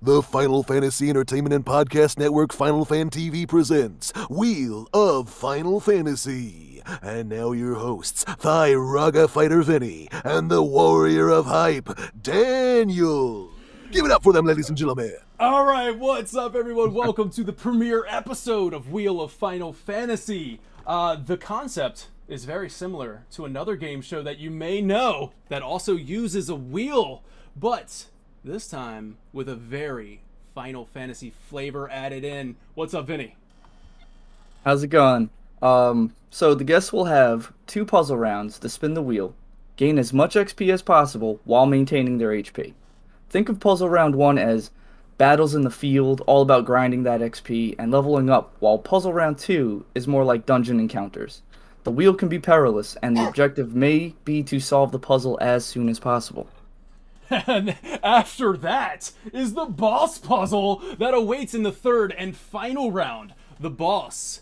The Final Fantasy Entertainment and Podcast Network Final Fan TV presents Wheel of Final Fantasy. And now your hosts, Thyraga Fighter Vinny and the Warrior of Hype, Daniel. Give it up for them, ladies and gentlemen. All right, what's up, everyone? Welcome to the premiere episode of Wheel of Final Fantasy. The concept is very similar to another game show that you may know that also uses a wheel, but this time with a very Final Fantasy flavor added in. What's up, Vinny? How's it going? So the guests will have 2 puzzle rounds to spin the wheel, gain as much XP as possible while maintaining their HP. Think of puzzle round 1 as battles in the field, all about grinding that XP and leveling up, while puzzle round 2 is more like dungeon encounters. The wheel can be perilous, and the objective may be to solve the puzzle as soon as possible. And after that is the boss puzzle that awaits in the third and final round. The boss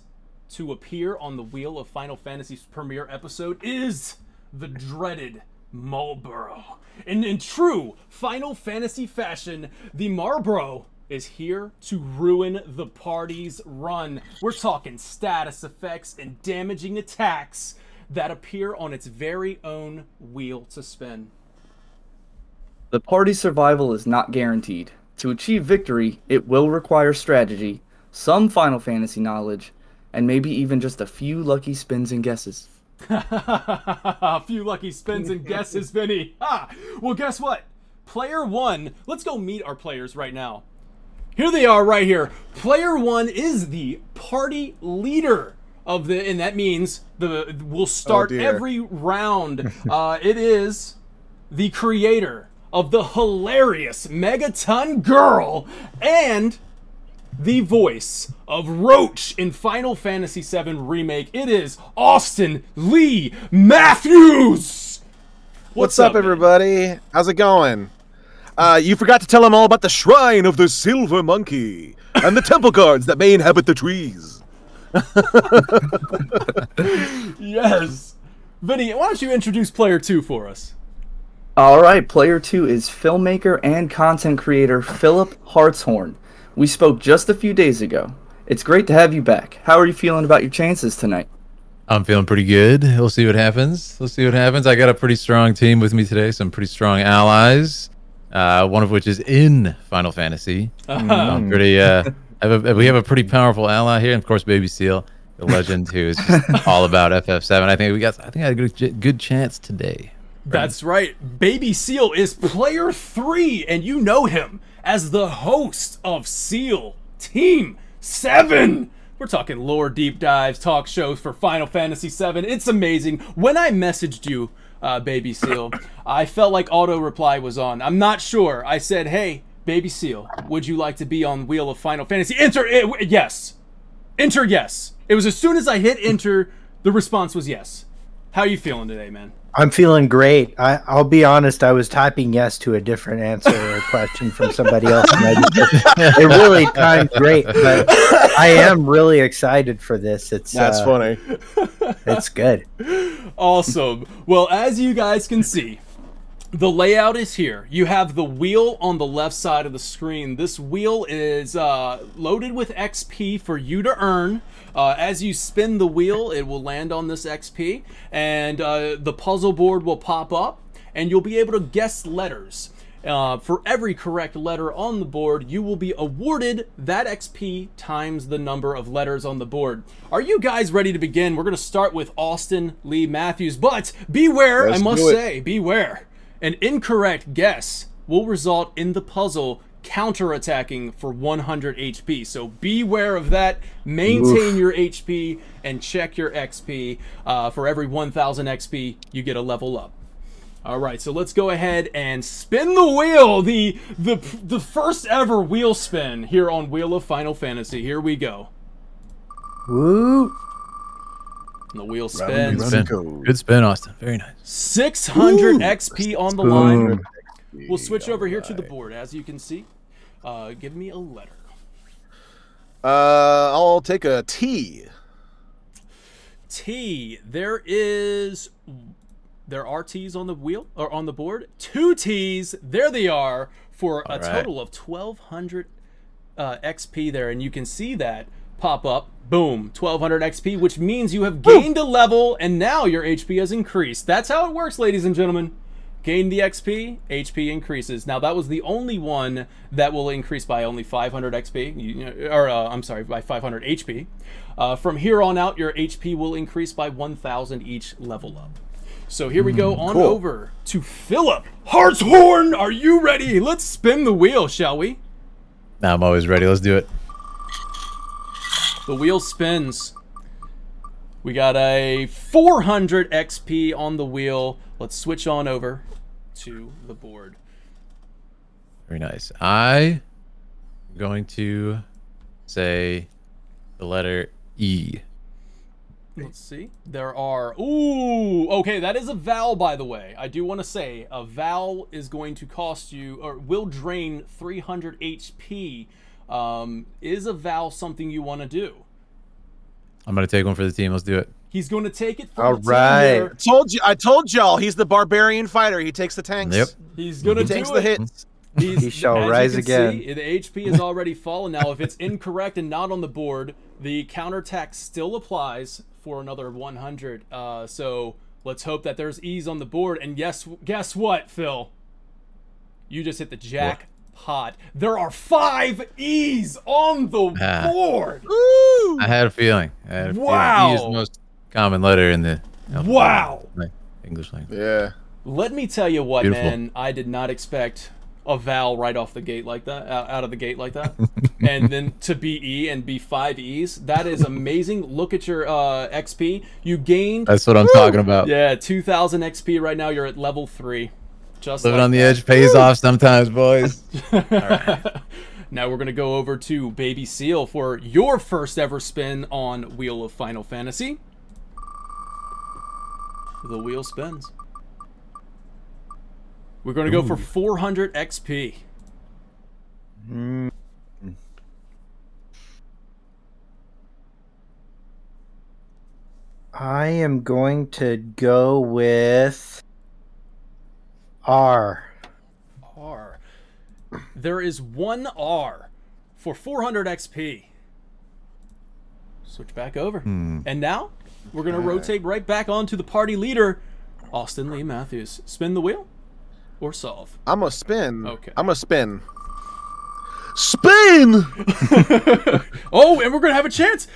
to appear on the Wheel of Final Fantasy's premiere episode is the dreaded Malboro. In true Final Fantasy fashion, the Malboro is here to ruin the party's run. We're talking status effects and damaging attacks that appear on its very own wheel to spin. The party's survival is not guaranteed. To achieve victory, it will require strategy, some Final Fantasy knowledge, and maybe even just a few lucky spins and guesses. A few lucky spins and guesses, Vinny. Well, guess what? Player 1, let's go meet our players right now. Here they are right here. Player 1 is the party leader of the, and that means we'll start every round. It is the creator of the hilarious Megaton Girl and the voice of Roach in Final Fantasy VII Remake. It is Austin Lee Matthews. What's up, everybody? How's it going? You forgot to tell them all about the Shrine of the Silver Monkey and the temple guards that may inhabit the trees. Yes. Vinny, why don't you introduce player 2 for us? Alright, player 2 is filmmaker and content creator Philip Hartshorn. We spoke just a few days ago. It's great to have you back. How are you feeling about your chances tonight? I'm feeling pretty good. We'll see what happens. I got a pretty strong team with me today, some pretty strong allies, one of which is in Final Fantasy. I'm pretty, we have a pretty powerful ally here, and of course Baby Seal, the legend who is just all about FF7. I think I had a good chance today. That's right. Baby Seal is player 3, and you know him as the host of Seal Team 7. We're talking lore deep dives, talk shows for Final Fantasy VII. It's amazing. When I messaged you, Baby Seal, I felt like auto reply was on. I'm not sure. I said, hey, Baby Seal, would you like to be on Wheel of Final Fantasy? Enter yes. Enter yes. It was as soon as I hit enter, the response was yes. How are you feeling today, man? I'm feeling great. I'll be honest, I was typing yes to a different answer or question from somebody else. And it really timed great, but I am really excited for this. That's funny. It's good. Awesome. Well, as you guys can see, the layout is here. You have the wheel on the left side of the screen. This wheel is loaded with XP for you to earn. As you spin the wheel, it will land on this XP, and the puzzle board will pop up, and you'll be able to guess letters. For every correct letter on the board, you will be awarded that XP times the number of letters on the board. Are you guys ready to begin? We're going to start with Austin Lee Matthews, but beware, I must say, beware. An incorrect guess will result in the puzzle counterattacking for 100 HP. So beware of that. Maintain your HP and check your XP. For every 1000 XP, you get a level up. All right, so let's go ahead and spin the wheel. The first ever wheel spin here on Wheel of Final Fantasy. Here we go. Woo! The wheel spins. Good spin, Austin. Very nice. 600 XP on the line. We'll switch over here to the board. As you can see, give me a letter. I'll take a T. T. There is There are T's on the wheel or on the board. 2 T's. There they are for a total of 1,200 XP there, and you can see that pop up. Boom, 1,200 XP, which means you have gained a level, and now your HP has increased. That's how it works, ladies and gentlemen. Gain the XP, HP increases. Now that was the only one that will increase by only 500 XP, I'm sorry, by 500 HP. From here on out, your HP will increase by 1,000 each level up. So here we go on over to Philip Hartshorn. Are you ready? Let's spin the wheel, shall we? I'm always ready. Let's do it. The wheel spins. We got a 400 XP on the wheel. Let's switch on over to the board. Very nice. I'm going to say the letter E. Let's see. There are... Ooh! Okay, that is a vowel, by the way. I do want to say, a vowel is going to cost you, or will drain 300 HP. Is a vowel something you want to do? I'm going to take one for the team. Let's do it. He's going to take it for All the team right. here. I told y'all he's the barbarian fighter. He takes the tanks. Yep. He's going to He do takes it. the hits. He shall as you rise can again. See, the HP has already fallen. Now, if it's incorrect and not on the board, the counterattack still applies for another 100. So let's hope that there's E's on the board. And yes, guess what, Phil? You just hit the jackpot. There are 5 E's on the board. Woo! I had a feeling. Wow. E is the most common letter in the Wow. English language. Yeah. Let me tell you what, Beautiful. man. I did not expect a vowel right off the gate like that, out of the gate like that, and then to be E and be 5 E's. That is amazing. Look at your XP. You gained. That's what I'm talking about. Yeah, 2,000 XP right now. You're at level 3. Just Living like on the that. edge pays off sometimes, boys. Now we're gonna go over to Baby Seal for your first ever spin on Wheel of Final Fantasy. The wheel spins. We're gonna go for 400 XP. I am going to go with R. R. There is 1 R for 400 XP. Switch back over. And now we're gonna rotate right back onto the party leader, Austin Lee Matthews. Spin the wheel or solve. I'm a spin. Okay. I'm a spin. Spin! Oh, and we're gonna have a chance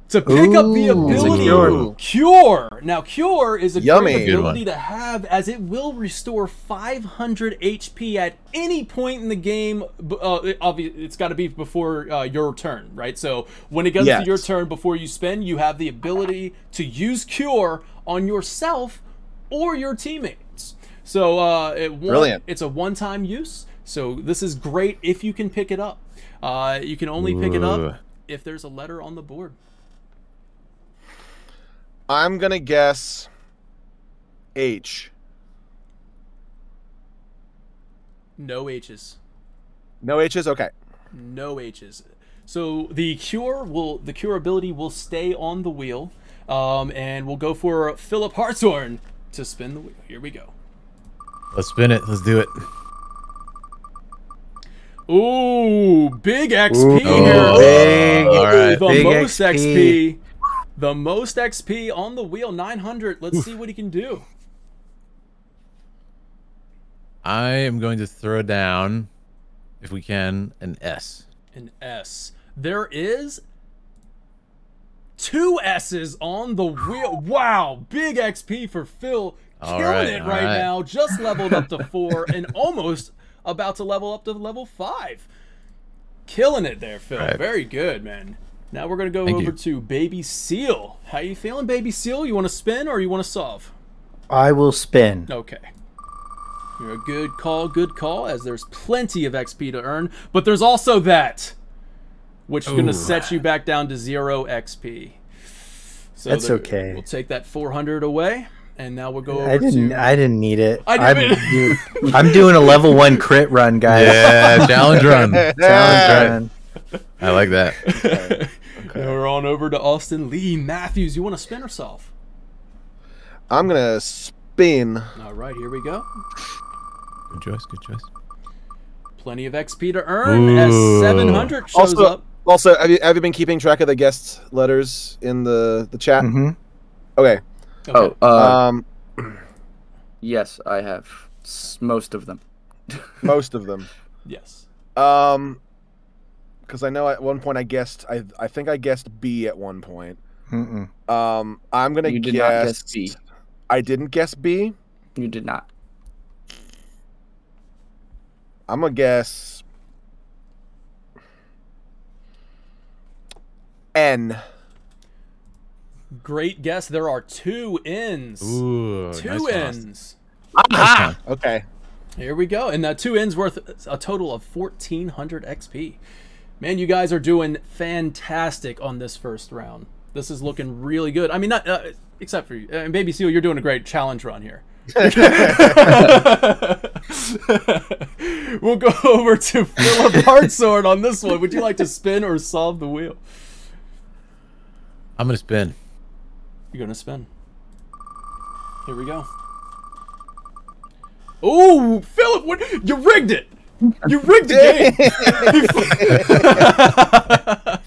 to pick up the ability Cure. Now, Cure is a Yummy. great Good ability one. to have, as it will restore 500 HP at any point in the game. It's got to be before your turn, right? So when it gets to your turn before you spend, you have the ability to use Cure on yourself or your teammates. So Brilliant. It's a one-time use. So this is great if you can pick it up. You can only pick it up if there's a letter on the board. I'm gonna guess H. No H's. No H's? Okay. No H's. So the cure ability will stay on the wheel. And we'll go for Philip Hartshorn to spin the wheel. Here we go. Let's spin it. Let's do it. Ooh, big XP here. Big, all right. The big most XP. XP. The most XP on the wheel, 900. Let's see what he can do. I am going to throw down, if we can, an S. An S. There is 2 S's on the wheel. Wow, big XP for Phil. All Killing right, it all right right. now. Just leveled up to 4 and almost about to level up to level 5. Killing it there, Phil. Right. Very good, man. Now we're going to go Thank over you. to Baby Seal. How you feeling, Baby Seal? You want to spin or you want to solve? I will spin. Okay. You're a good call, as there's plenty of XP to earn. But there's also that, which is going to set you back down to 0 XP. So That's okay. We'll take that 400 away, and now we'll go over I didn't need it. I'm doing a level 1 crit run, guys. Yeah, challenge run. Challenge run. I like that. Now we're on over to Austin Lee Matthews. You want to spin or solve? I'm gonna spin. All right, here we go. Good choice. Good choice. Plenty of XP to earn as 700 shows up. Also, have you been keeping track of the guest letters in the chat? Mm-hmm. Okay. Oh, yes, I have most of them. Most of them. Yes. Because I know at one point I think I guessed B at one point. Mm-mm. I'm gonna You did guess. not guess B. I didn't guess B. You did not. I'm gonna guess N. Great guess. There are 2 N's. Ooh, Two nice one, N's. Aha! Okay. Here we go. And that 2 N's worth a total of 1,400 XP. Man, you guys are doing fantastic on this first round. This is looking really good. I mean, not except for you. And Baby Seal, you're doing a great challenge run here. We'll go over to Philip Hartsword on this one. Would you like to spin or solve the wheel? I'm gonna spin. You're going to spin. Here we go. Oh, Philip, what? You rigged it. You rigged the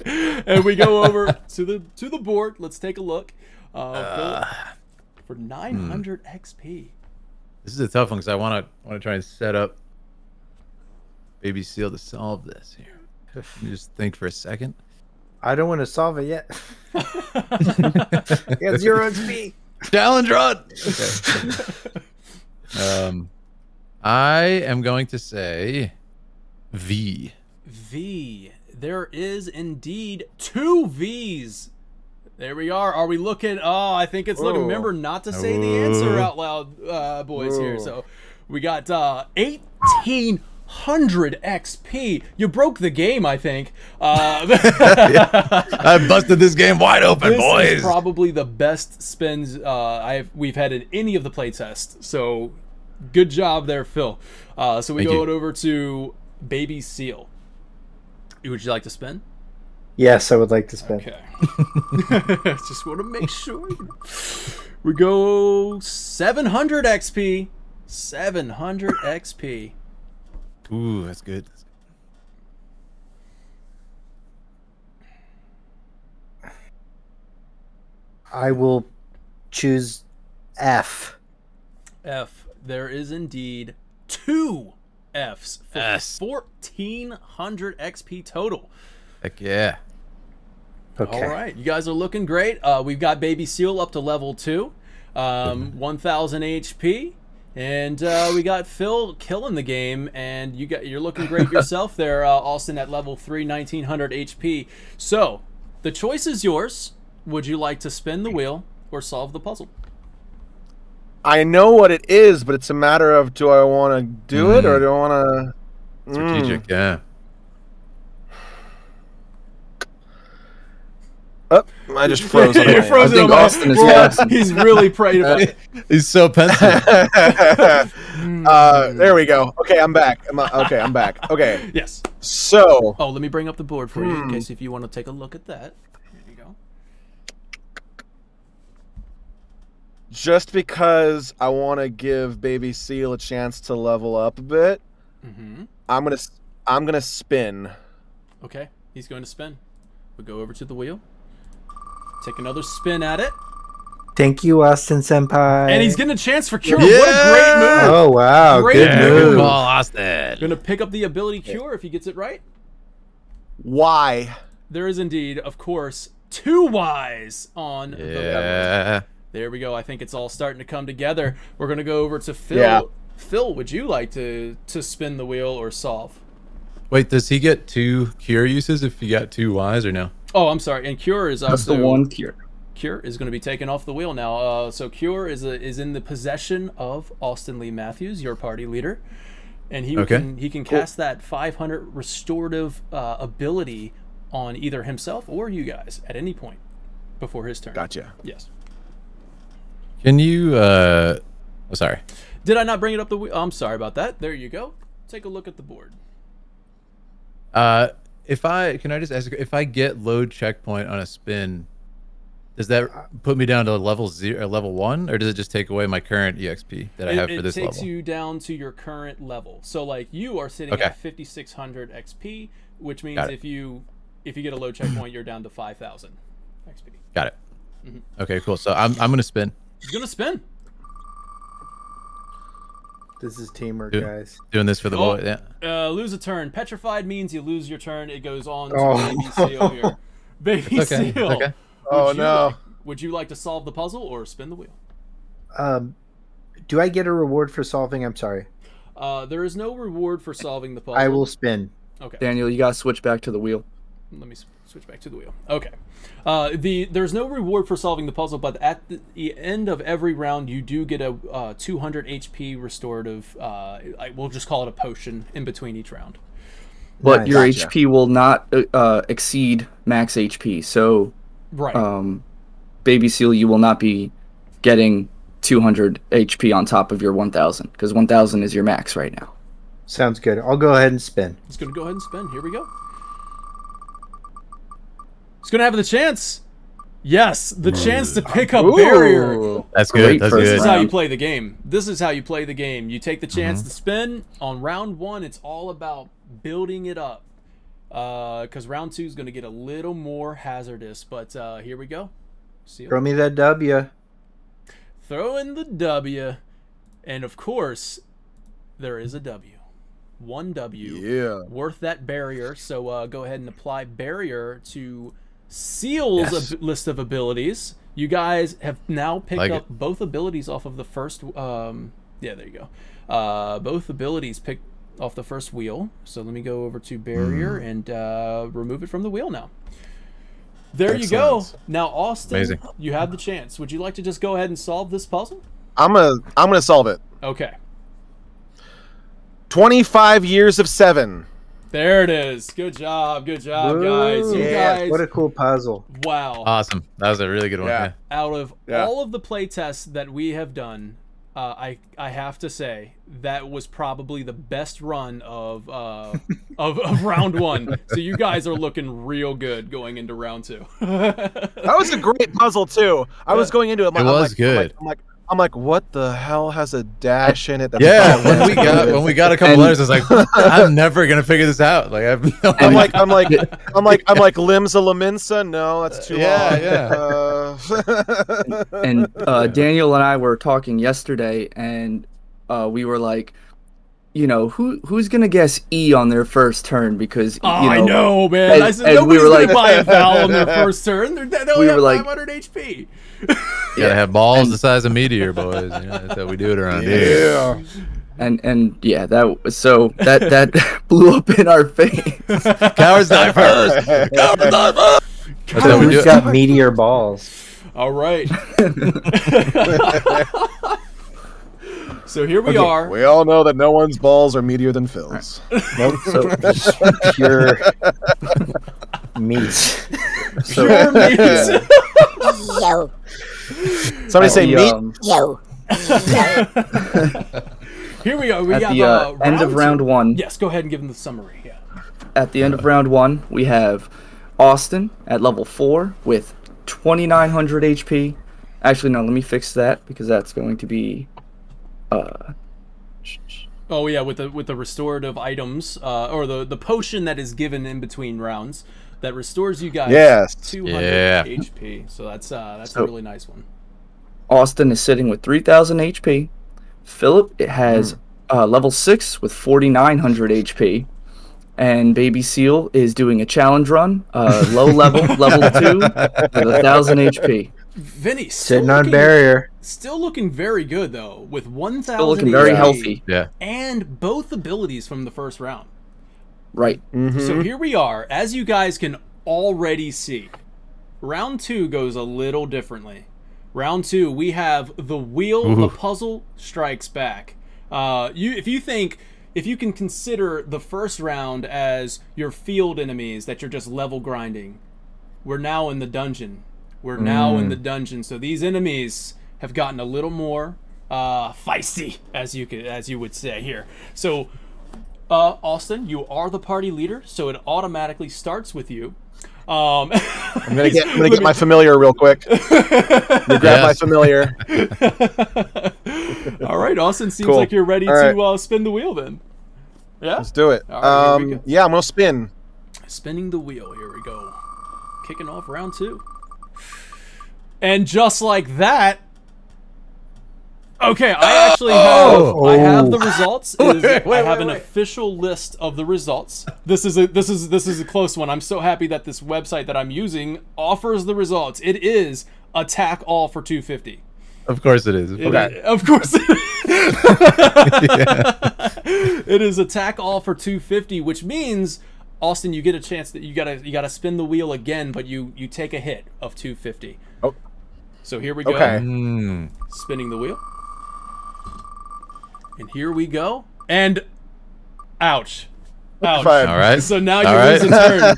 game. And we go over to the board. Let's take a look. Philip, for 900 XP. This is a tough one because I want to try and set up Baby Seal to solve this here. Let me just think for a second. I don't want to solve it yet. Yeah, 0 XP. Challenge run. Okay. I am going to say V. V. There is indeed 2 V's. There we are. Are we looking? Oh, I think it's looking. Remember not to say the answer out loud, boys, here. So we got 1,800 XP. You broke the game, I think. I busted this game wide open, This boys. is probably the best spins we've had in any of the playtests. So good job there, Phil. So we Thank go you. over to Baby Seal. Would you like to spin? Yes, I would like to spin. Okay. Just want to make sure. We go 700 XP. 700 XP. Ooh, that's good. I will choose F. F. There is indeed 2 Fs for Yes. 1,400 XP total. Heck yeah. Okay. All right, you guys are looking great. We've got Baby Seal up to level 2, 1,000 HP, and we got Phil killing the game. And you're looking great yourself there, Austin, at level 3, 1,900 HP. So the choice is yours. Would you like to spin the wheel or solve the puzzle? I know what it is, but it's a matter of do I want to do it or do I want to... Strategic, yeah. Oh, I just froze. on You're my- frozen I on think my- Austin is Well, frozen. He's really prayed about it. He's so pensive. There we go. Okay, I'm back. I'm back. Okay, Yes. so Oh, let me bring up the board for you in case if you want to take a look at that. There you go. just because I want to give Baby Seal a chance to level up a bit, I'm gonna spin. Okay, he's going to spin. We'll go over to the wheel. Take another spin at it. Thank you, Austin Senpai. And he's getting a chance for Cure. What a great move. Oh, wow. Great Good move. move. Well, Austin. Going to pick up the ability Cure if he gets it right. Why? There is indeed, of course, 2 Ys on the board. Yeah. There we go. I think it's all starting to come together. We're going to go over to Phil. Yeah. Phil, would you like to spin the wheel or solve? Wait, does he get 2 cure uses if he got 2 Ys or no? Oh, I'm sorry. And Cure is That's also... the one cure. Cure is going to be taken off the wheel now. So Cure is in the possession of Austin Lee Matthews, your party leader, and he can cast that 500 restorative ability on either himself or you guys at any point before his turn. Gotcha. Yes. Can you oh, sorry. Did I not bring it up the wheel? I'm sorry about that. There you go. Take a look at the board. Can I just ask if I get load checkpoint on a spin, Does that put me down to level 0 or level 1, or does it just take away my current EXP that I have for this level? It takes you down to your current level. So like you are sitting at 5,600 XP, which means if you get a low checkpoint, you're down to 5,000 XP. Got it. Okay, cool. So I'm gonna spin. You're gonna spin. This is teamwork, guys. Doing this for the boy. Yeah. Lose a turn. Petrified means you lose your turn. It goes on to Baby Seal here. Baby Seal. Okay. Oh no. Would you like to solve the puzzle or spin the wheel? Do I get a reward for solving? I'm sorry. There is no reward for solving the puzzle. I will spin. Okay. Daniel, you gotta switch back to the wheel. Let me switch back to the wheel. Okay. There's no reward for solving the puzzle, but at the end of every round, you do get a 200 HP restorative. We'll just call it a potion in between each round. But your HP will not exceed max HP. So, Baby Seal, you will not be getting 200 HP on top of your 1,000 because 1,000 is your max right now. Sounds good. I'll go ahead and spin. It's gonna go ahead and spin. Here we go. It's gonna have the chance. Yes, the chance to pick up barrier. That's good. That's good. This is how you play the game. This is how you play the game. You take the chance to spin. On round 1, it's all about building it up. Because round 2 is going to get a little more hazardous. But here we go. Throw me that W. Throw in the W. And of course, there is a W. 1 W. Yeah. Worth that barrier. So go ahead and apply barrier to Seal's list of abilities. You guys have now picked up both abilities off of the first. Yeah, there you go. Both abilities picked off the first wheel. So let me go over to barrier and remove it from the wheel now. There you go. Now, Austin, you have the chance. Would you like to just go ahead and solve this puzzle? I'm gonna solve it. Okay. 25 years of 7. There it is. Good job. Good job, guys. You guys. What a cool puzzle. Wow. Awesome. That was a really good one. Yeah. Out of all of the play tests that we have done, I have to say that was probably the best run of round 1. So you guys are looking real good going into round 2. That was a great puzzle too. I was going into it. It was good. I'm like, what the hell has a dash in it? That's when we got a couple letters, I was like, I'm never gonna figure this out. Like I'm like Limsa Laminsa. No, that's too long. And Daniel and I were talking yesterday, and we were like, you know, who's gonna guess E on their first turn? Because I know, man. I said nobody's gonna buy a vowel on their first turn. They only have 500 HP. You gotta have balls the size of meteor, boys. You know, that's how we do it around here. And yeah, that blew up in our face. Cowards die first. Cowards die first. That's how we do Who's got meteor balls? All right. So here we are. We all know that no one's balls are meatier than Phil's. Nope. So pure meat. Pure meat. Yo. Somebody say meat. Yo. Here we go. We at got the end of round 1. Yes, go ahead and give them the summary. Yeah. At the end of round 1, we have Austin at level 4 with 2,900 HP. Actually, no, let me fix that because that's going to be. Oh yeah, with the restorative items, or the potion that is given in between rounds that restores you guys 200 HP. So that's a really nice one. Austin is sitting with 3,000 HP. Philip has level 6 with 4,900 HP. And Baby Seal is doing a challenge run, low level, level 2, with 1,000 HP. Vinny, sitting on barrier. Still looking very good though, with 1,000. Still looking very healthy. Yeah. And both abilities from the first round. Right. So here we are. As you guys can already see, round 2 goes a little differently. Round 2, we have the wheel. The puzzle strikes back. If you can consider the first round as your field enemies that you're just level grinding, we're now in the dungeon. So these enemies have gotten a little more feisty, as you would say here. So, Austin, you are the party leader, so it automatically starts with you. Um, I'm gonna get my familiar real quick. Grab my familiar. All right, Austin. Seems Cool. like you're ready to spin the wheel. Then, yeah. Let's do it. All right, here we go. Yeah, I'm gonna spin. Spinning the wheel. Here we go. Kicking off round 2. And just like that. Okay, I actually have the results. I have an official list of the results. This is a close one. I'm so happy that this website that I'm using offers the results. It is attack all for 250. Of course it is. Of course. It is attack all for 250, which means Austin, you get a chance that you gotta spin the wheel again, but you take a hit of 250. Oh. So here we go. Okay. Spinning the wheel. And here we go. And ouch. Ouch. All right. So now you lose a turn.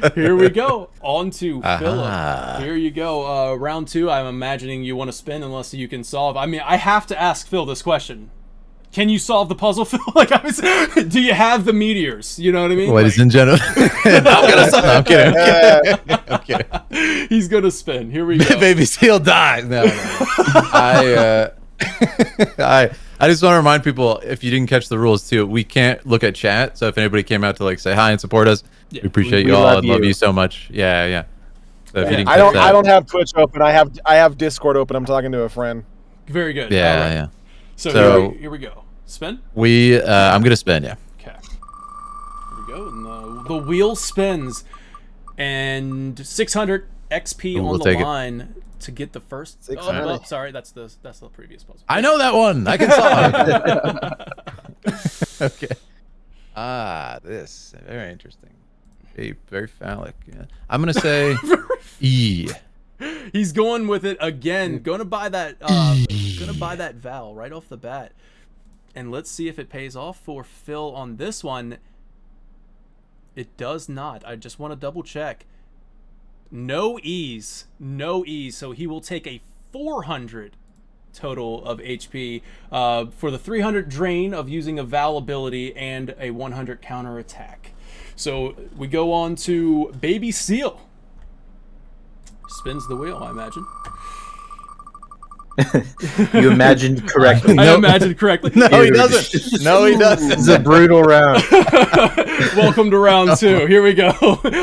So here we go. On to Philip. Here you go. Round 2. I'm imagining you want to spin unless you can solve. I mean, I have to ask Phil this question. Can you solve the puzzle, Phil? Do you have the meteors? You know what I mean? Ladies and gentlemen. I'm kidding. I'm kidding. He's going to spin. Here we go. Baby Seal dies. No. I just want to remind people, if you didn't catch the rules too, we can't look at chat. So if anybody came out to like say hi and support us, we appreciate you all. I love you so much. Yeah. So if you didn't I don't have Twitch open. I have Discord open. I'm talking to a friend. Very good. Yeah. So here we go. Spin. I'm gonna spin. Yeah. Okay. Here we go. And the wheel spins, and 600 XP on the line. To get the first. Sorry, that's the previous puzzle. I know that one. I can solve it. Okay. This very interesting. Very phallic. Yeah. I'm gonna say E. He's going with it again. Gonna buy that. Gonna buy that vowel right off the bat, and let's see if it pays off for Phil on this one. It does not. I just want to double check. No E's, so he will take a 400 total of HP for the 300 drain of using a Val ability and a 100 counter attack. So we go on to Baby Seal. Spins the wheel, I imagine. You imagined correctly. I imagined correctly. No, he doesn't. No, he doesn't. It's a brutal round. Welcome to round 2. Here we go.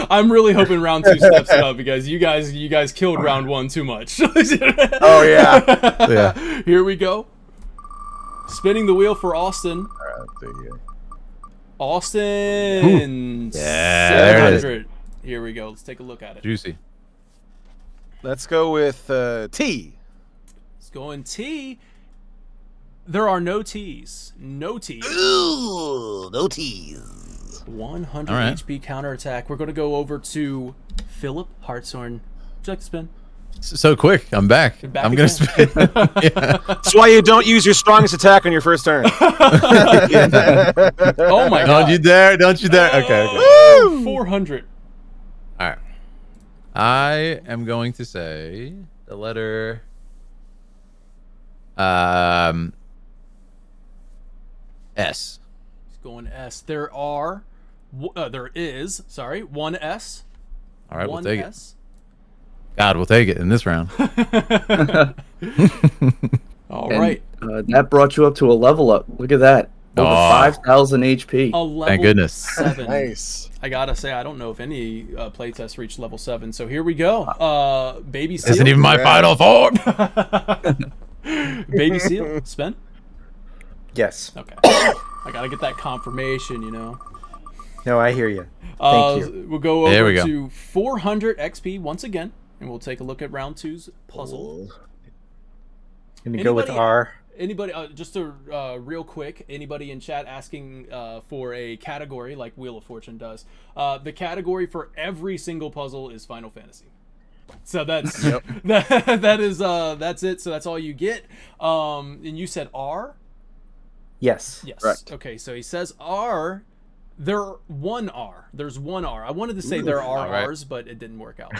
I'm really hoping round 2 steps it up because you guys killed round 1 too much. Oh yeah. Here we go. Spinning the wheel for Austin. Austin. Yeah, there it is. 700. Here we go. Let's take a look at it. Juicy. Let's go with T. Let's go in T. There are no T's. No T's. Ooh, no T's. 100 HP counterattack. We're going to go over to Philip Hartshorn. Would you like to spin? So quick. I'm back. I'm going to spin. That's why you don't use your strongest attack on your first turn. Oh my god. Don't you dare. Don't you dare. Okay. Woo! 400. All right. I am going to say the letter S. He's going S. There is one S. All right, one we'll take S. it. God, we'll take it in this round. All right. That brought you up to a level up. Look at that. Over 5,000 HP. A level Thank goodness. 7. Nice. I gotta say, I don't know if any playtest reached level 7. So here we go. Baby Seal. Isn't even my final form. Baby Seal. Spin. Yes. Okay. I gotta get that confirmation, you know. No, I hear you. Thank you. We'll go over There we go. to 400 XP once again, and we'll take a look at round 2's puzzle. Gonna go with R. Anybody, just a real quick, anybody in chat asking for a category like Wheel of Fortune does. The category for every single puzzle is Final Fantasy. So that's that's it. So that's all you get. And you said R? Yes. Yes. Correct. Okay, so he says R. There's one R. I wanted to say there are R's, but it didn't work out.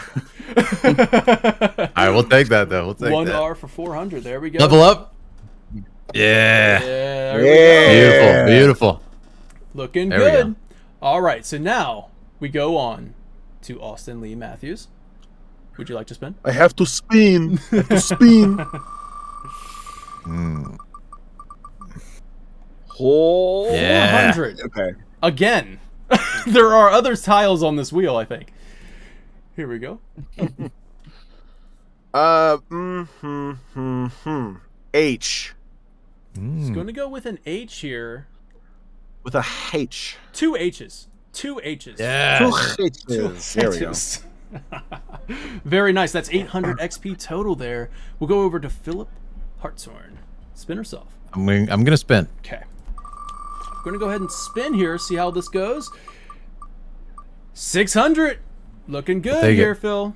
All right, we'll take that though. We'll take one that. R for 400. There we go. Level up. Yeah. There we go. Beautiful. Looking There we good. go. All right, so now we go on to Austin Lee Matthews. Would you like to spin? I have to spin. I have to spin. Oh, Yeah. 400. Okay. Again. There are other tiles on this wheel, I think. Here we go. H. It's going to go with an H here. With a H. 2 H's. 2 H's. Yeah. Two H's. There we go. H's. Very nice. That's 800 XP total there. We'll go over to Philip Hartshorn. Spin or solve? I'm gonna spin. Okay. I'm going to go ahead and spin here, see how this goes. 600. Looking good take here, it. Phil.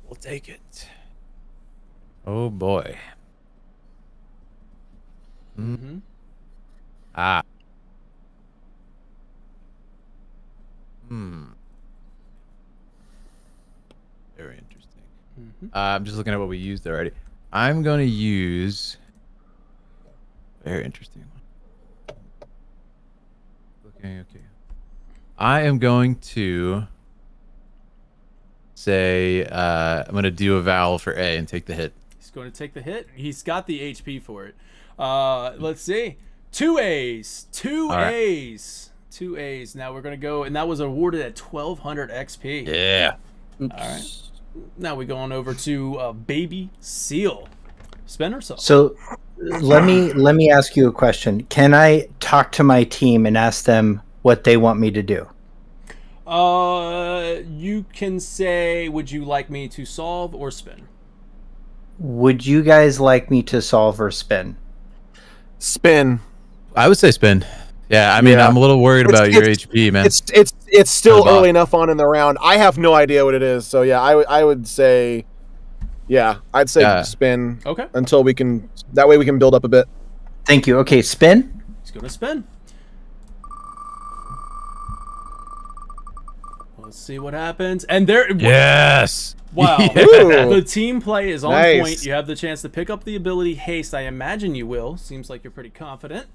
We'll take it. Oh boy. Mm-hmm. Ah. Very interesting. I'm just looking at what we used already. I'm going to use. Very interesting one. Okay. I am going to say I'm going to do a vowel for A and take the hit. He's going to take the hit. He's got the HP for it. Let's see. 2 A's. 2 All right. A's. 2 A's. Now we're going to go, and that was awarded at 1200 XP. Yeah. All right. Now we go on over to Baby Seal. Spin or solve? So let me ask you a question. Can I talk to my team and ask them what they want me to do? You can say, would you like me to solve or spin? Would you guys like me to solve or spin? Spin. I would say spin. Yeah, I mean, Yeah. I'm a little worried about your HP, man. It's still About- early enough on in the round. I have no idea what it is. So yeah, I would say, yeah, I'd say Yeah. spin Okay. until we can. That way we can build up a bit. Thank you. Okay, spin. He's going to spin. Let's see what happens. And there... Yes. Wow. Yeah. The team play is on Nice. point. You have the chance to pick up the ability Haste. I imagine you will. Seems like you're pretty confident.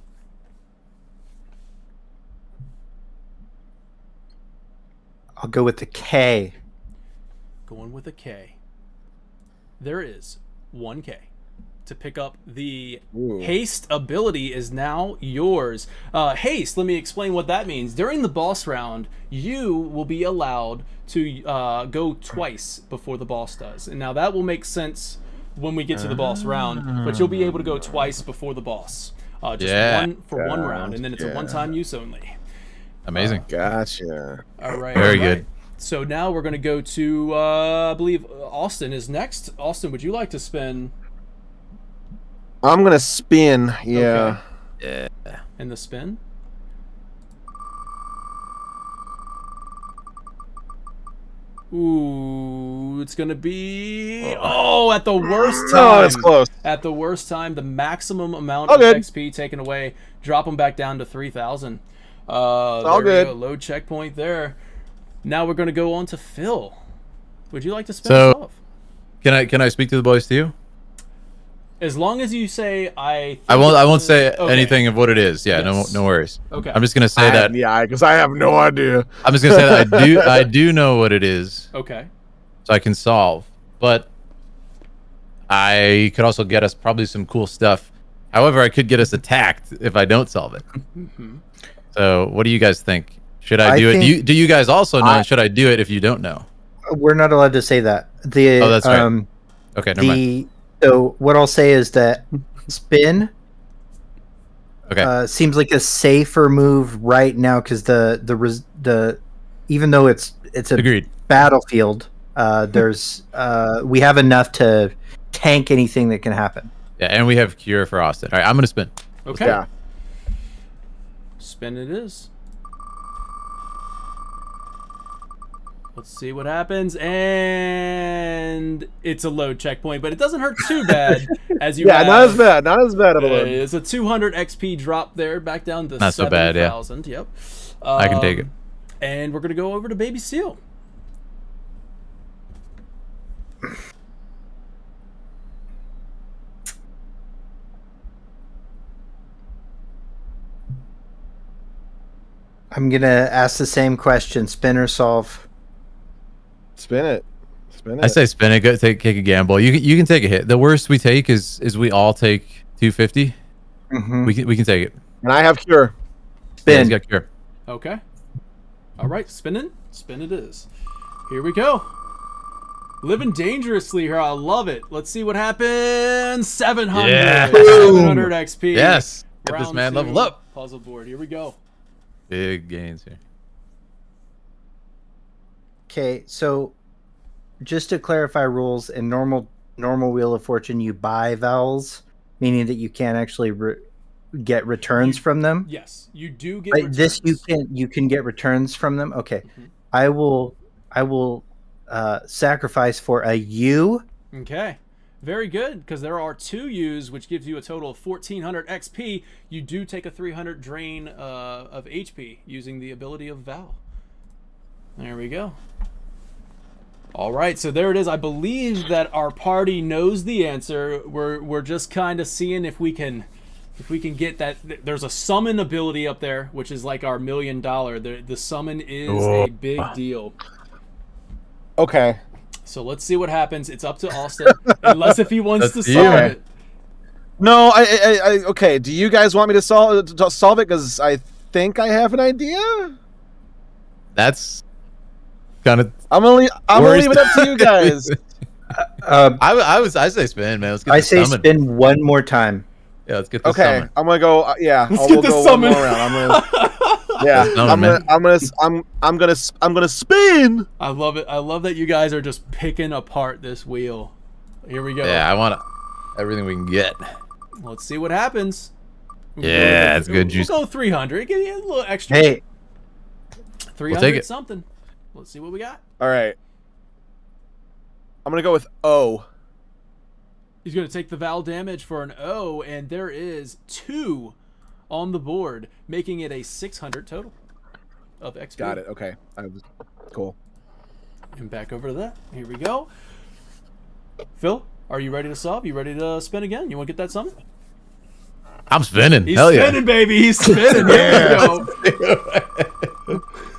I'll go with the K. Going with a K. There is 1K. To pick up the Haste ability is now yours. Haste, let me explain what that means. During the boss round, you will be allowed to go twice before the boss does. And now that will make sense when we get to the boss round, but you'll be able to go twice before the boss. Just Yeah. one for one round, and then it's a one-time use only. Amazing. Gotcha. All right. Very all right. good. So now we're going to go to, I believe Austin is next. Austin, would you like to spin I'm gonna spin. Yeah. Yeah. in the spin? Ooh, it's going to be... Oh, at the worst time. Oh, it's close. At the worst time, the maximum amount All of good. XP taken away. Drop them back down to 3,000. all There we good. go. Low checkpoint there. Now we're going to go on to Phil. Would you like to spin So- us off? Can I speak to the boys too? As long as you say I I won't think say okay. anything of what it is. Yeah, Yes. no worries. Okay. I'm just gonna say that. Yeah, because I have no idea. I'm just gonna say that I do know what it is, Okay. so I can solve. But I could also get us probably some cool stuff. However, I could get us attacked if I don't solve it. So, what do you guys think? Should I I do it? think- Do you guys also know? Should I do it if you don't know? We're not allowed to say that. The Oh, that's right. Okay, never mind. So what I'll say is that spin Okay. seems like a safer move right now because the even though it's a Agreed. battlefield, there's we have enough to tank anything that can happen. Yeah, and we have cure for Austin. All right, I'm gonna spin. Okay. Yeah. Spin it is. Let's see what happens, and it's a low checkpoint, but it doesn't hurt too bad as you. Yeah, have, not as bad. Not as bad of a load. It's a 200 XP drop there, back down to Not so bad, yeah. 7,000. Yep. I can take it. And we're gonna go over to Baby Seal. I'm gonna ask the same question: spin or solve? Spin it. Spin it. I say spin it. Go take a gamble. You can take a hit. The worst we take is we all take 250. Mm-hmm. We can take it. And I have cure. Yeah, Spin. he's got cure. Okay. All right, spinning. Spin it is. Here we go. Living dangerously here. I love it. Let's see what happens. 700. Yeah. 700 XP. Yes. Get this Round man 2 leveled up. Puzzle board. Here we go. Big gains here. Okay, so just to clarify rules, in normal Wheel of Fortune, you buy vowels, meaning that you can't actually get returns from them. Yes, you do get But returns. this you can get returns from them. Okay, Mhm. I will sacrifice for a U. Okay. Very good, because there are 2 U's, which gives you a total of 1400 XP. You do take a 300 drain of HP using the ability of Val. There we go. All right, so there it is. I believe that our party knows the answer. We're just kind of seeing if we can get that. There's a summon ability up there, which is like our $1 million. The summon is a big deal. Okay. So let's see what happens. It's up to Austin, unless if he wants to That's solve you. it. No, I okay. Do you guys want me to solve it? Because I think I have an idea. That's kind of. I'm gonna leave it up to you guys. I say spin, man. Let's get I the say summon. spin one more time. Yeah, let's get the Okay, summon. I'm gonna go. Yeah, Let's we'll get the go summon. one more round. I'm gonna spin. I love it. I love that you guys are just picking apart this wheel. Here we go. Yeah, I want everything we can get. Let's see what happens. Yeah, it's good juice. We'll go 300. Give you a little extra. Hey, 300 take it. something. Let's see what we got. All right. I'm gonna go with O. He's going to take the Val damage for an O, and there is 2 on the board, making it a 600 total of XP. Got it. Okay. Cool. And back over to that. Here we go. Phil, are you ready to solve? You ready to spin again? You want to get that summon? I'm spinning. He's Hell spinning, baby. He's spinning. Here we go.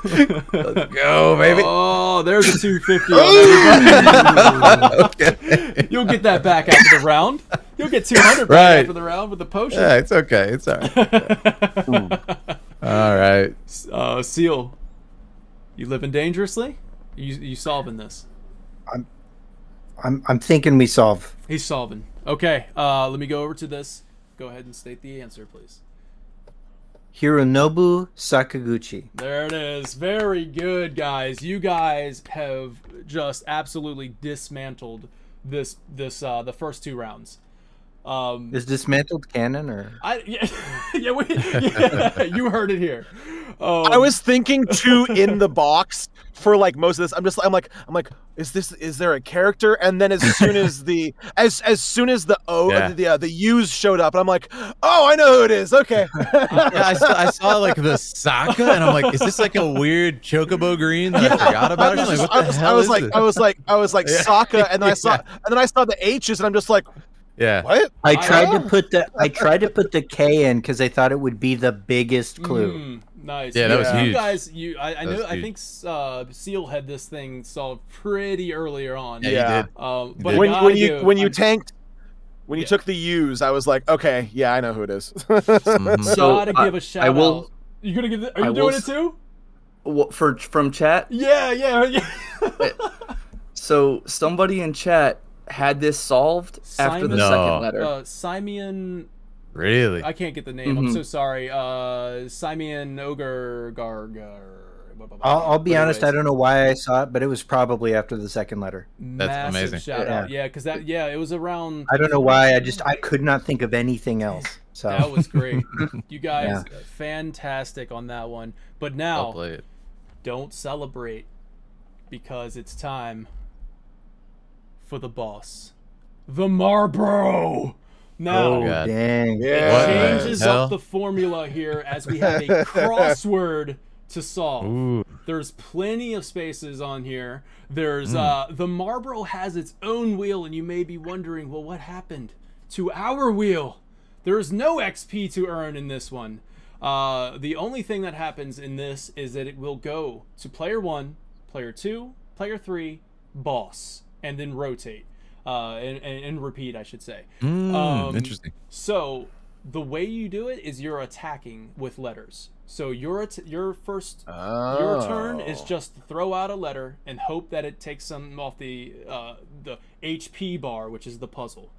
Let's go, baby. Oh, there's a 250 on everybody. Okay. You'll get that back after the round. You'll get 200 back Right. after the round with the potion. Yeah, it's okay. It's all right. All right. Seal, you living dangerously? You solving this? I'm thinking we solve. He's solving. Okay, let me go over to this. Go ahead and state the answer, please. Hironobu Sakaguchi. There it is. Very good, guys. You guys have just absolutely dismantled the first 2 rounds. Is dismantled canon or? Yeah, you heard it here. I was thinking 2 in the box for like most of this. I'm like, is there a character? And then as soon as the O the U's showed up, I'm like, oh, I know who it is. Okay. Yeah, I saw like the Sokka, and I'm like, is this like a weird chocobo green that I forgot about? I'm like, what the hell is this? I was like Sokka, and then I saw the H's, and I'm just like, Yeah. what? I tried to put the K in because I thought it would be the biggest clue. Nice. Yeah, that was huge. You guys, I was know. I huge. think Seal had this thing solved pretty earlier on. Yeah, Yeah. you did. But did. When you took the U's, I was like, okay, yeah, I know who it is. So, gotta give a shout I will. out. You gonna give? Are I you will doing it too? From chat. Yeah. So somebody in chat had this solved after the Simon? second letter. Simeon. Really? I can't get the name. I'm so sorry. Simeon Ogre Gargar. I'll be honest. I Anyways, don't know why I saw it, but it was probably after the second letter. Massive amazing. shout out. Yeah, because it was around. I don't know why. I could not think of anything else. So That was great. You guys, fantastic on that one. But I'll now, play it. don't celebrate because it's time for the boss, the Marlboro. Now, Oh, God. dang. Yeah. What changes the hell? up the formula here as we have a crossword to solve. Ooh. There's plenty of spaces on here. There's the Marlboro has its own wheel, and you may be wondering, well, what happened to our wheel? There is no XP to earn in this one. The only thing that happens in this is that it will go to player 1, player 2, player 3, boss, and then rotate. And repeat, I should say. Interesting. So the way you do it is you're attacking with letters. So your turn is just to throw out a letter and hope that it takes something off the HP bar, which is the puzzle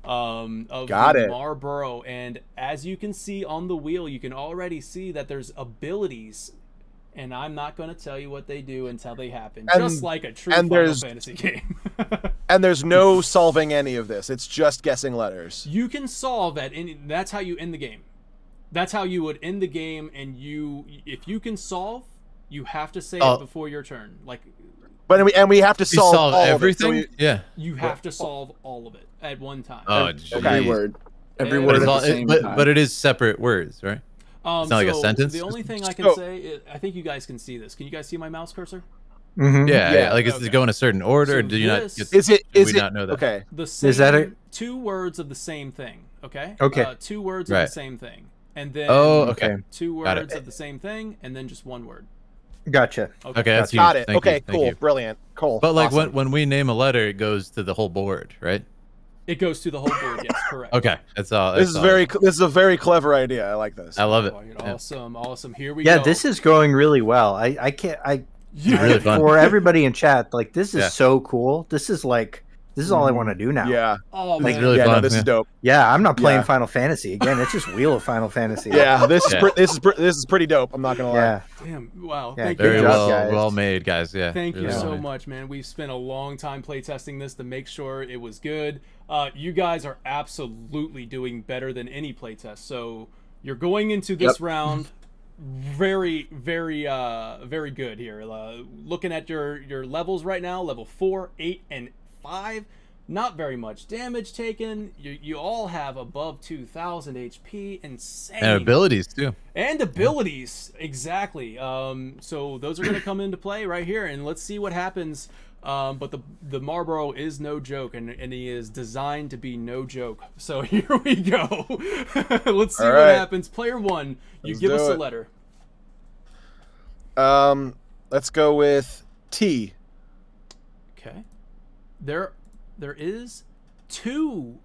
of the Malboro. And as you can see on the wheel, you can already see that there's abilities. And I'm not going to tell you what they do until they happen, just like a true Final Fantasy game. And there's no solving any of this. It's just guessing letters. You can solve at any. That's how you end the game. That's how you would end the game. And if you can solve, you have to say it before your turn. But we have to solve all everything. Of it, so you have to solve all of it at one time. Every word at the same time. But it is separate words, right? It's not like a sentence. The only thing I can say, I think you guys can see this. Can you guys see my mouse cursor? Mm-hmm. Yeah. Like, does it go in a certain order? So Do you not? Is it? not know that? Okay. The same, Is that two words of the same thing? Okay. Okay. 2 words of the same thing, and then okay. 2 words of the same thing, and then just 1 word. Gotcha. Okay, that's huge. Got it. Thank Okay, you. Thank cool, you. brilliant, cool. But like awesome. when we name a letter, it goes to the whole board, right? It goes to the whole board. Yes, correct. Okay, that's all. This is a very clever idea. I like this. I love it. Awesome. Here we go. Yeah, this is going really well. I can't. Really fun. For everybody in chat, like this is so cool. This is all I want to do now. Yeah. Oh It's man. really Yeah, fun. no, this is dope. Yeah, I'm not playing Yeah. Final Fantasy again. It's just Wheel of Final Fantasy. Yeah, this is pretty dope. I'm not gonna lie. Yeah. Damn. Wow. Yeah, Thank good Very you. job, well, guys. well made, guys. Yeah. Thank you really well so made. much, man. We've spent a long time playtesting this to make sure it was good. You guys are absolutely doing better than any playtest. So you're going into this round very, very, very good here. Looking at your levels right now, level 4, 8, and 5. Not very much damage taken. You all have above 2,000 HP. Insane. And abilities too. And abilities, exactly. So those are going to come into play right here, and let's see what happens. But the Malboro is no joke, and he is designed to be no joke. So here we go. Let's see what happens. Player 1, you give us a letter. Let's go with T. Okay. There is 2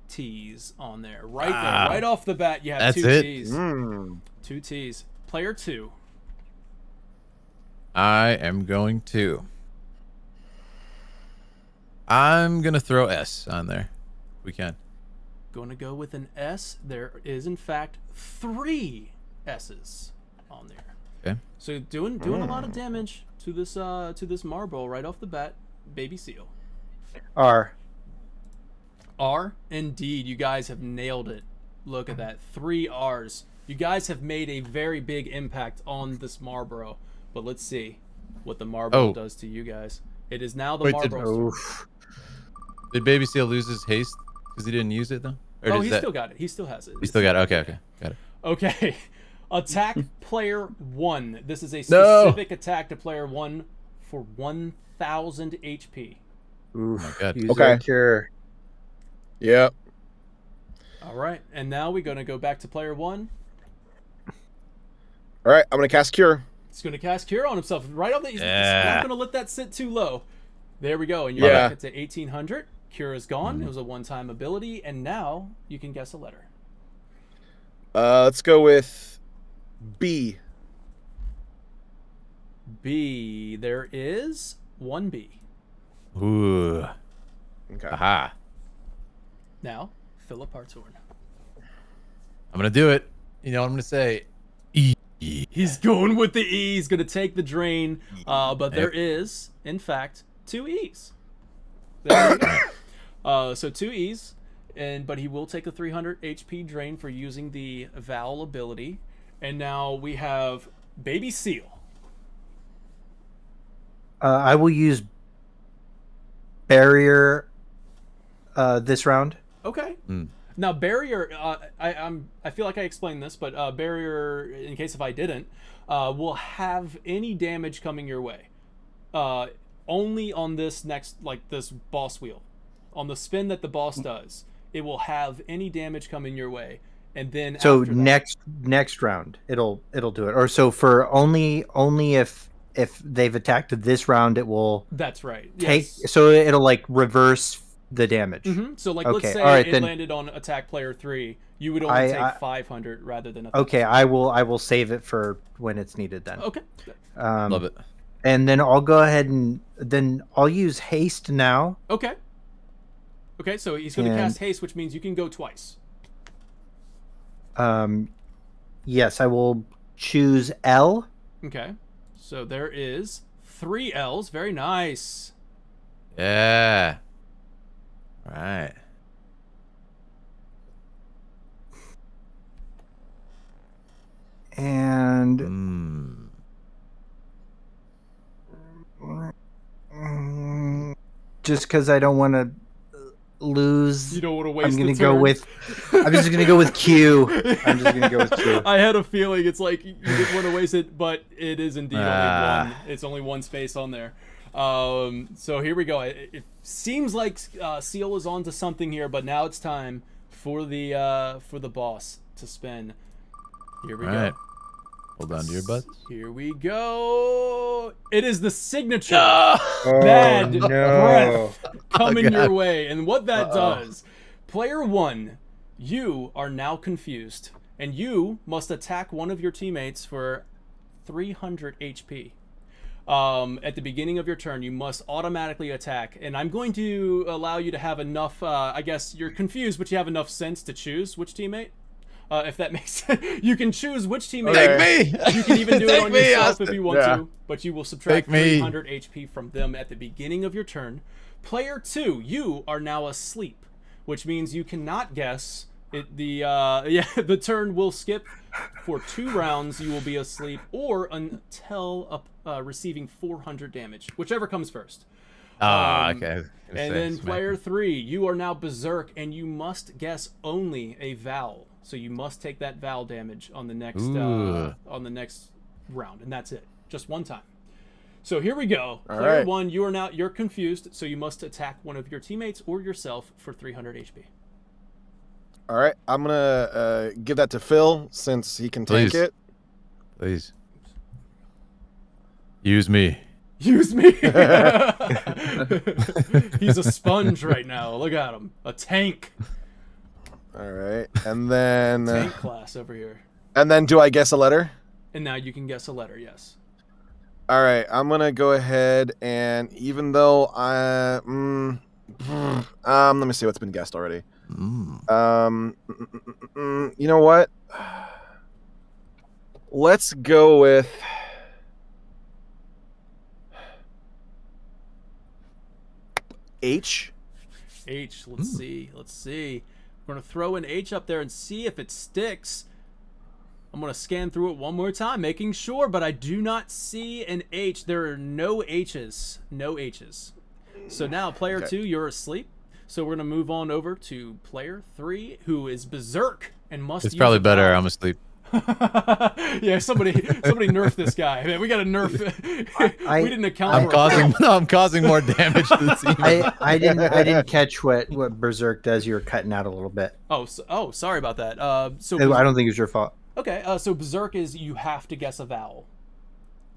T's on there. Right there. Right off the bat, you have That's 2 it. T's. 2 T's. Player 2. I am going to. I'm gonna throw S on there. If we can. Going to go with an S. There is, in fact, 3 S's on there. Okay. So doing a lot of damage to this Malboro right off the bat. Baby Seal. R. Indeed, you guys have nailed it. Look at that, 3 R's. You guys have made a very big impact on this Malboro. But let's see what the Malboro does to you guys. It is now the Malboro's turn. Did Baby Seal lose his haste because he didn't use it though? Or He still got it. He still has it. He still got it. Okay, got it. Okay. Attack player 1. This is a specific attack to player 1 for 1,000 HP. Oof. Oh my God. Use that cure. Yep. All right, and now we're gonna go back to player 1. All right, I'm gonna cast Cure. He's gonna cast Cure on himself right on the. He's not gonna let that sit too low. There we go, and you're back to 1,800. Cure is gone. It was a one-time ability, and now you can guess a letter. Let's go with B. B. There is 1 B. Ooh. Okay. Aha. Now, Philip Hartshorn. I'm gonna do it. You know what I'm gonna say? E. He's going with the E. He's going to take the drain. But there is, in fact, 2 E's. There you go. So 2 E's, but he will take a 300 HP drain for using the Vowel ability. And now we have Baby Seal. I will use Barrier this round. Okay. Now barrier, I feel like I explained this, but barrier, in case if I didn't, will have any damage coming your way. Only on this this boss wheel, on the spin that the boss does, it will have any damage coming your way, and then So after that, next round, it'll do it. Or so for only if they've attacked this round, it will that's right. take. Yes. So it'll like reverse the damage. So like, Okay, let's say all right, it then- landed on attack player 3, you would only I- take 500 rather than 1,000. Okay, I will save it for when it's needed then. Okay. Love it. And then I'll go ahead and then I'll use haste now. Okay. Okay, so he's going to And- cast haste, which means you can go twice. Yes, I will choose L. Okay. So there is 3 L's. Very nice. Yeah. All right. And just because I don't want to lose, You don't want to waste I'm gonna the go turn. with. I'm just gonna go with Q. I'm just gonna go with Q. I had a feeling it's like you didn't want to waste it, but it is indeed only one. It's only one space on there. So here we go. It seems like Seal is onto something here, but now it's time for the boss to spin. Here we All go. right. Hold on to your butts. Here we go. It is the signature Oh, bad no. breath coming Oh, your God. way. And what that does, player 1, you are now confused, and you must attack one of your teammates for 300 HP. At the beginning of your turn, you must automatically attack, and I'm going to allow you to have enough, I guess you're confused, but you have enough sense to choose which teammate. If that makes sense. You can choose which teammate. Take me. You can even do it Take on me, yourself if Austin. you want Yeah. to, but you will subtract Take me. 300 HP from them at the beginning of your turn. Player 2, you are now asleep, which means you cannot guess it. The turn will skip for 2 rounds. You will be asleep, or until receiving 400 damage, whichever comes first. Okay. And then player 3, you are now berserk, and you must guess only a vowel. So you must take that vowel damage on the next round, and that's it. Just one time. So here we go. Player right. 1, you're confused, so you must attack one of your teammates or yourself for 300 HP. All right, I'm gonna give that to Phil since he can take Please. it. Please. Use me. Use me. He's a sponge right now. Look at him. A tank. All right, and then Tank class over here. do I guess a letter? And now you can guess a letter, yes. All right, I'm gonna go ahead and even though let me see what's been guessed already. You know what? Let's go with H. H. Let's see. Let's see. We're going to throw an H up there and see if it sticks. I'm going to scan through it one more time, making sure, but I do not see an H. There are no H's. No H's. So now, player 2, you're asleep. So we're going to move on over to player 3, who is berserk and must It's use probably a better. vowel. I'm asleep. Yeah, somebody nerf this guy. Man, we got to nerf. We didn't account I'm for causing. No, I'm causing more damage to the team. I didn't catch what Berserk does. You were cutting out a little bit. Oh, sorry about that. So I don't think it was your fault. okay, so berserk is you have to guess a vowel.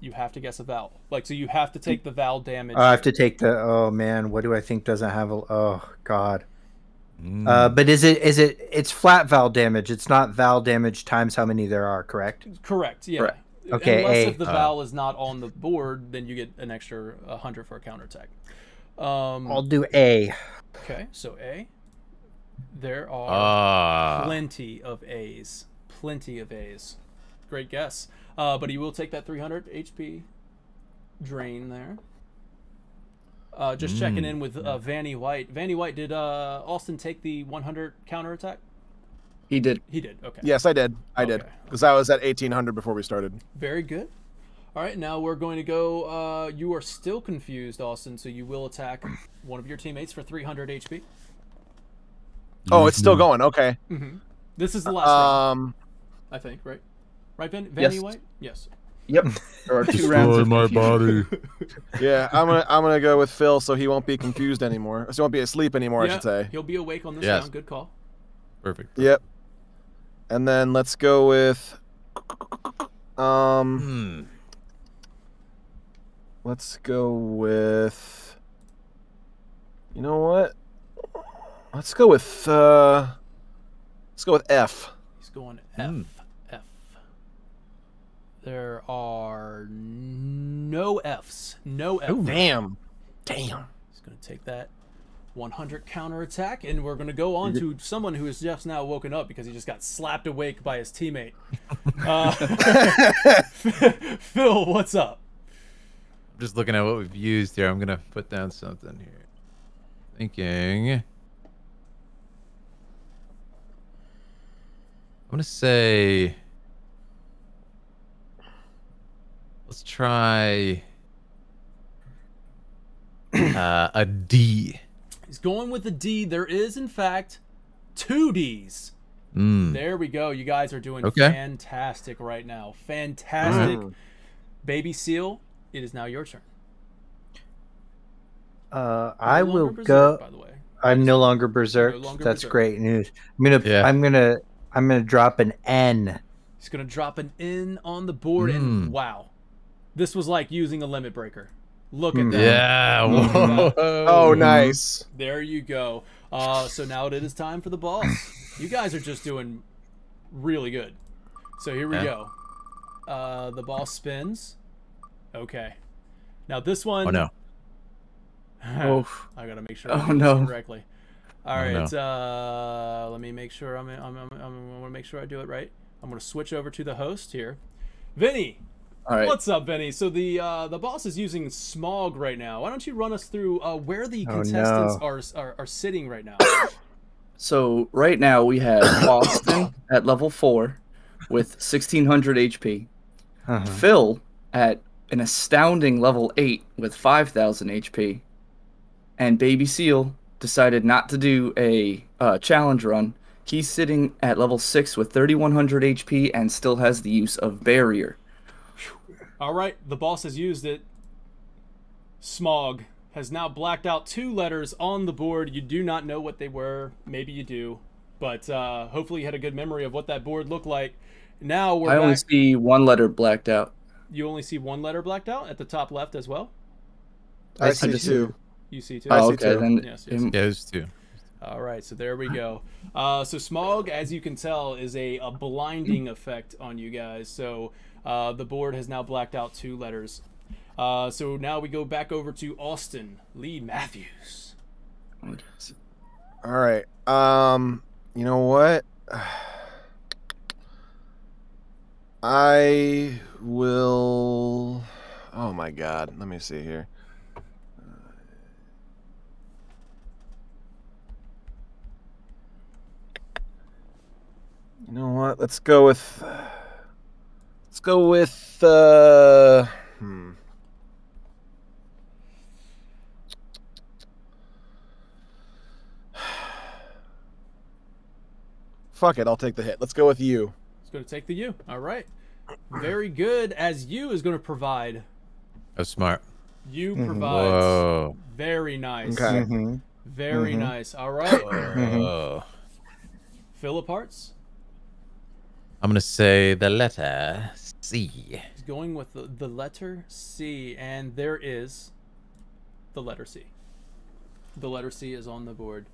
You have to guess a vowel. Like, so you have to take the vowel damage. I have to take the. Oh man, what do I think doesn't have a? Oh god. But it's flat vowel damage. It's not vowel damage times how many there are. Correct. Correct. Yeah. Correct. Okay, Unless A. if the vowel is not on the board, then you get an extra 100 for a counterattack. I'll do A. Okay, so A. There are Ah. plenty of A's. Plenty of A's. Great guess. But he will take that 300 HP drain there. Just checking in with Vanny White. Vanny White, did Austin take the 100 counterattack? He did. He did. Okay. Yes, I did. I did Okay. because I was at 1800 before we started. Very good. All right, now we're going to go. You are still confused, Austin, so you will attack one of your teammates for 300 HP. Oh, it's still going. Okay. This is the last round, Um. I think, right? Right, Vanny Yes. White? Yes. Yep. There are 2 rounds of my confusion. body. Yeah, I'm gonna go with Phil so he won't be confused anymore. So he won't be asleep anymore, I should say. He'll be awake on this Yes. round. Good call. Perfect. Yep. And then let's go with let's go with, you know what? Let's go with F. He's going F. F. There are no Fs. No F. Oh, damn. He's going to take that 100 counterattack, and we're going to go on to someone who has just now woken up because he just got slapped awake by his teammate. Phil, what's up? I'm just looking at what we've used here. I'm going to put down something here. Thinking. I'm going to say... Let's try a D. He's going with a D. There is, in fact, 2 Ds. There we go. You guys are doing fantastic right now. Fantastic. Baby Seal, it is now your turn. I will Berserk, go. by the way. I'm no longer berserk. No longer That's berserk. great news. I'm gonna drop an N. He's going to drop an N on the board, and wow. This was like using a limit breaker. Look at that. Yeah. Whoa. Oh, nice. There you go. So now it is time for the boss. You guys are just doing really good. So here we go. The boss spins. Okay. Now this one. Oh, no. I gotta make sure. Oh, I do no. this correctly. All right. no. Let me make sure. I want to make sure I do it right. I'm gonna switch over to the host here, Vinny. All right. What's up, Benny? So the boss is using Smog right now. Why don't you run us through where the contestants are sitting right now? So right now we have Austin at level 4 with 1600 HP. Phil at an astounding level 8 with 5000 HP. And Baby Seal decided not to do a challenge run. He's sitting at level 6 with 3100 HP and still has the use of Barrier. All right, the boss has used it. Smog has now blacked out 2 letters on the board. You do not know what they were. Maybe you do. But hopefully you had a good memory of what that board looked like. Now we're I only see 1 letter blacked out. You only see 1 letter blacked out at the top left as well? I see 2. You see 2? Oh, see okay. 2. Then Yes. Yeah, there's 2. All right, so there we go. So Smog, as you can tell, is a blinding effect on you guys. So the board has now blacked out 2 letters. So now we go back over to Austin Lee Matthews. All right. You know what? I will. Oh my God. Let me see here. You know what? Let's go with. Fuck it, I'll take the hit. Let's go with you. It's going to take the U. All right. Very good. As U is going to provide. Oh, smart. U provides. Whoa. Very nice. Okay. Very nice. All right. Oh. Philip Hearts. I'm going to say the letter C. He's going with the letter C, and there is the letter C. The letter C is on the board.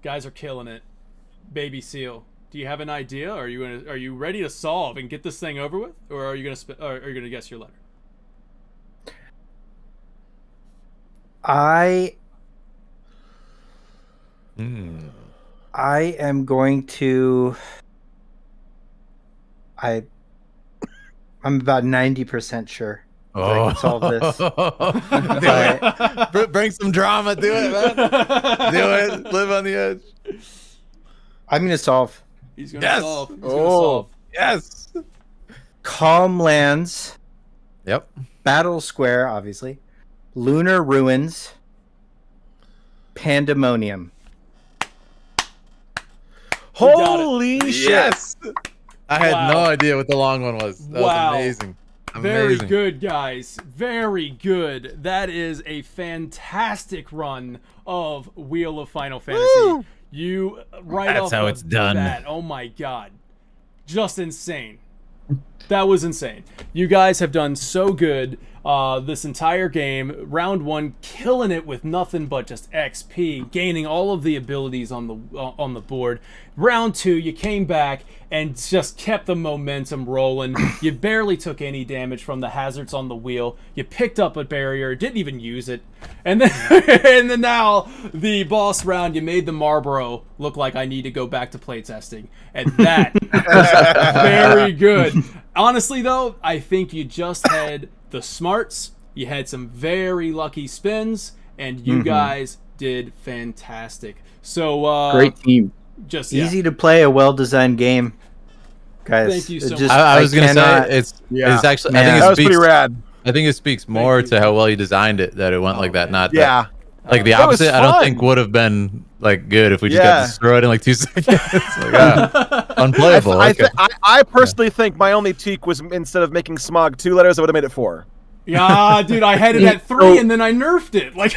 Guys are killing it. Baby Seal, do you have an idea? Are you ready to solve and get this thing over with, or are you gonna guess your letter? I am going to. I'm about 90% sure I can solve this. Do it. Bring some drama. Do it, man. Do it. Live on the edge. I'm going to solve. He's gonna Yes. solve. He's gonna solve. Yes. Calm Lands, Yep. Battle Square, obviously, Lunar Ruins, Pandemonium. Holy shit! Yes. I had Wow. no idea what the long one was. That Wow. was amazing. Very Amazing. good, guys. Very good. That is a fantastic run of Wheel of Final Fantasy. You right That's off how the it's done. bat, oh my God. just insane. That was insane. You guys have done so good this entire game. Round 1, killing it with nothing but just XP, gaining all of the abilities on the board. Round 2, you came back and just kept the momentum rolling. You barely took any damage from the hazards on the wheel. You picked up a barrier, didn't even use it. And then, and then now, the boss round, you made the Malboro look like I need to go back to playtesting. And that was very good. Honestly, though, I think you just had the smarts. You had some very lucky spins, and you guys did fantastic. So great team. Just easy to play, a well-designed game, guys. Thank you so much. I was gonna say it's actually. Man, I think That it was pretty speaks. rad. I think it speaks more to how well you designed it that it went like that. Not Yeah. like the That was opposite. I don't fun. think would have been like good if we just Yeah. got destroyed in like 2 seconds. Like, unplayable. Okay. I personally think my only tweak was instead of making smog 2 letters, I would have made it 4. Yeah, dude, I had it at 3 and then I nerfed it. Like,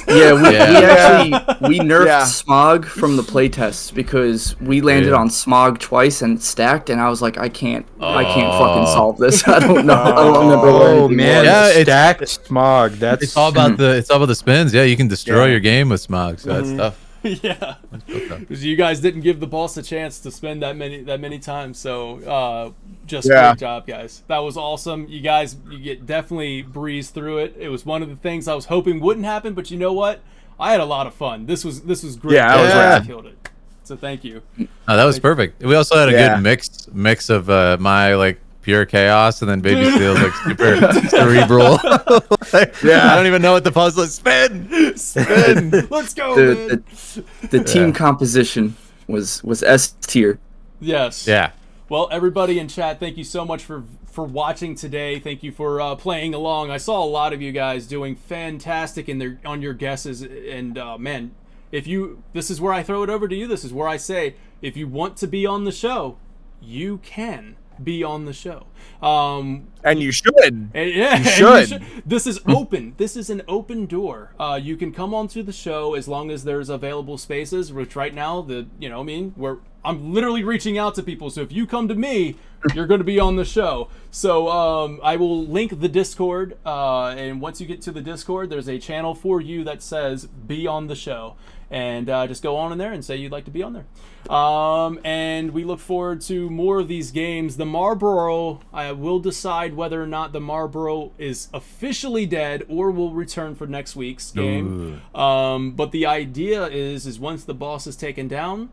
Yeah, we Yeah. actually nerfed Yeah. smog from the playtests because we landed on smog twice and stacked, and I was like, I can't fucking solve this. I don't know. I don't remember Oh learning man, Yeah, it's- stacked smog. That's It's all about the spins. Yeah, you can destroy your game with smog. So that's tough. yeah, because you guys didn't give the boss a chance to spend that many times. So, just great job, guys. That was awesome. You guys, definitely breezed through it. It was one of the things I was hoping wouldn't happen, but you know what? I had a lot of fun. This was great. Yeah, that was rad. Killed it. So thank you. Oh, that was perfect. We also had a good mix of my like pure chaos and then Baby Steel's like super cerebral. I don't even know what the puzzle is. Spin. Let's go, man. The team composition was S tier. Yes. Yeah. Well, everybody in chat, thank you so much for watching today. Thank you for playing along. I saw a lot of you guys doing fantastic on your guesses, and man, this is where I throw it over to you. This is where I say, if you want to be on the show, you can be on the show. And you should. Yeah, You should. This is open. This is an open door. You can come onto the show as long as there's available spaces. Which right now, I'm literally reaching out to people. So if you come to me, you're going to be on the show. So I will link the Discord, and once you get to the Discord, there's a channel for you that says "Be on the show," and just go on in there and say you'd like to be on there. And we look forward to more of these games. The Malboro, I will decide whether or not the Malboro is officially dead or will return for next week's game. But the idea is once the boss is taken down,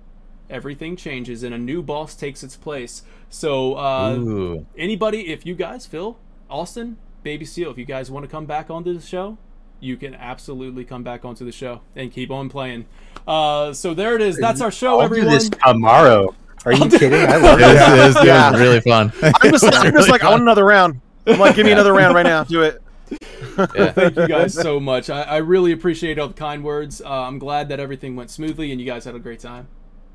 everything changes and a new boss takes its place. So anybody, if you guys, Phil, Austin, Baby Seal, if you guys want to come back onto the show, you can absolutely come back onto the show and keep on playing. So there it is. That's our show, everyone. I'll do this tomorrow. Are you kidding? I love It was really fun. I'm just like, I want another round. I'm like, give me another round right now. Do it. Thank you guys so much. I really appreciate all the kind words. I'm glad that everything went smoothly and you guys had a great time.